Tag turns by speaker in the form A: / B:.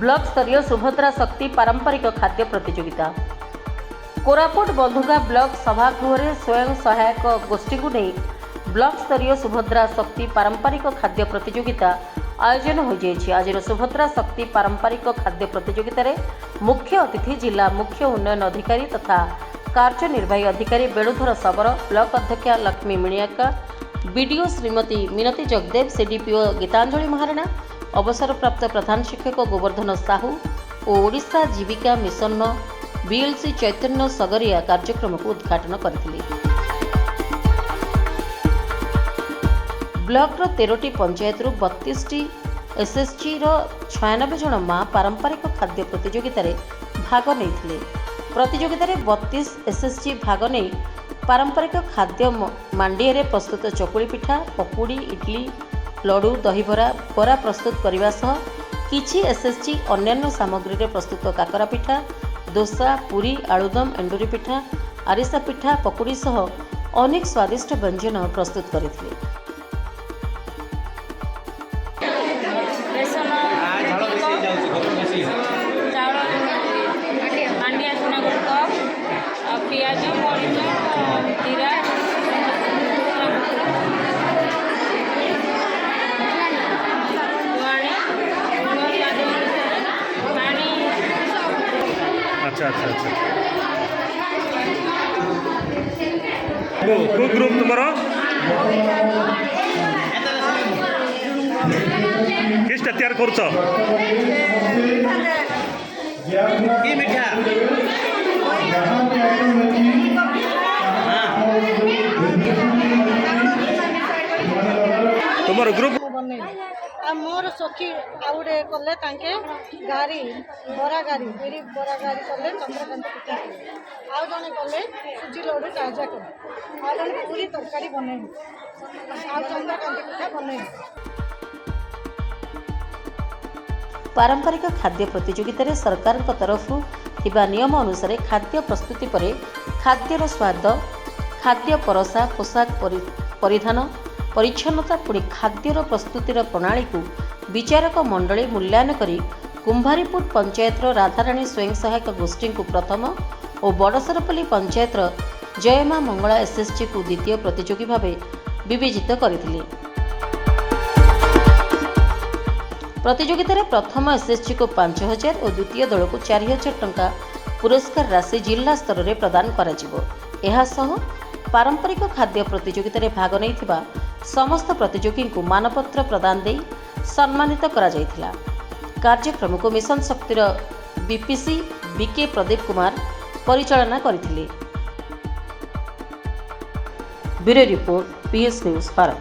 A: Block स्तरीय सुभद्रा शक्ति पारंपरिक खाद्य प्रतियोगिता कोरापुट बंधुगा ब्लॉक सभागृह स्वयं सहायक गोष्ठी को नहीं ब्लॉक स्तरीय सुभद्रा शक्ति पारंपरिक खाद्य प्रतियोगिता आयोजन हो जाएगी। आज सुभद्रा शक्ति पारंपरिक खाद्य प्रतियोगिता रे मुख्य अतिथि जिला मुख्य उन्नयन अधिकारी तथा कार्यनिर्वाही अधिकारी बेणुधर सबर, ब्लॉक अध्यक्षा लक्ष्मी मिणियाका, बीडीओ श्रीमती मिनती जगदेव, सीडीपीओ गीतांजलि महाराणा, अवसरप्राप्त प्रधान शिक्षक गोवर्धन साहू और ओडिशा जीविका मिशन बीएलसी चैतन्य सगरिया कार्यक्रम को उद्घाटन करथिले। ब्लॉक 13टी पंचायत 32टी एसएसजी 96 जन माँ पारंपरिक खाद्य प्रतियोगिता रे भाग नहीं। प्रतियोगिता रे 32 एसएसजी भाग नहीं पारंपरिक खाद्य मांडिया रे प्रस्तुत चकुली पिठा, पकुड़ी, इडली, लडू, दहीबरा, बरा प्रस्तुत करने सह किछि एसएसजी अन्य सामग्री रे प्रस्तुत काकरा पिठा, दोसा, पूरी, आलुदम, एंडुरी पिठा, आरिसा पिठा, पकुड़ी सह अनेक स्वादिष्ट व्यंजन प्रस्तुत करथिले।
B: मांडिया चुना गुड़क पिज मरीच जीरा
C: अच्छा अच्छा अच्छा को ग्रुप तुम्हारा किसटा तैयार करछ की मिठा तुम्हारा ग्रुप
D: मोर सखी आउे कले गारी बरा गारी बिरी बरा गारी कले चंद्रकांत पिठा आउ जने कले सुजी लड्डू ताजा कले आउ जने पूरी तरकारी बने आउ चंद्रकांत पिठा बने।
A: पारंपरिक खाद्य प्रतियोगिता रे सरकार तरफ थिबा नियम अनुसार खाद्य प्रस्तुति पर खाद्यर स्वाद, खाद्य परसा, पोशाक परिधान, परिच्छन्नता पुणी खाद्यर प्रस्तुतिर प्रणाली को विचारक मंडली मूल्यांकन करी कुंभारीपुर पंचायत राधाराणी स्वयं सहायक गोष्ठी को प्रथम और बड़सरपल्ली पंचायत जयमा मंगला एसएसजी को द्वितीय प्रतियोगी भाव विवेचित करथिले। प्रतियोगिता रे प्रथम एसएसजी को 5000 और द्वितीय दल को 4000 टंका पुरस्कार राशि जिला स्तर में प्रदान करा जिवो। एहा सह पारंपरिक खाद्य प्रतियोगिता रे भाग नहीं समस्त प्रतियोगी को मानपत्र प्रदान दे सम्मानित करा जायथिला। कार्यक्रम को मिशन शक्तिर बीपीसी बीके प्रदीप कुमार परिचालना करथिले। Bureau report PS news Bharat.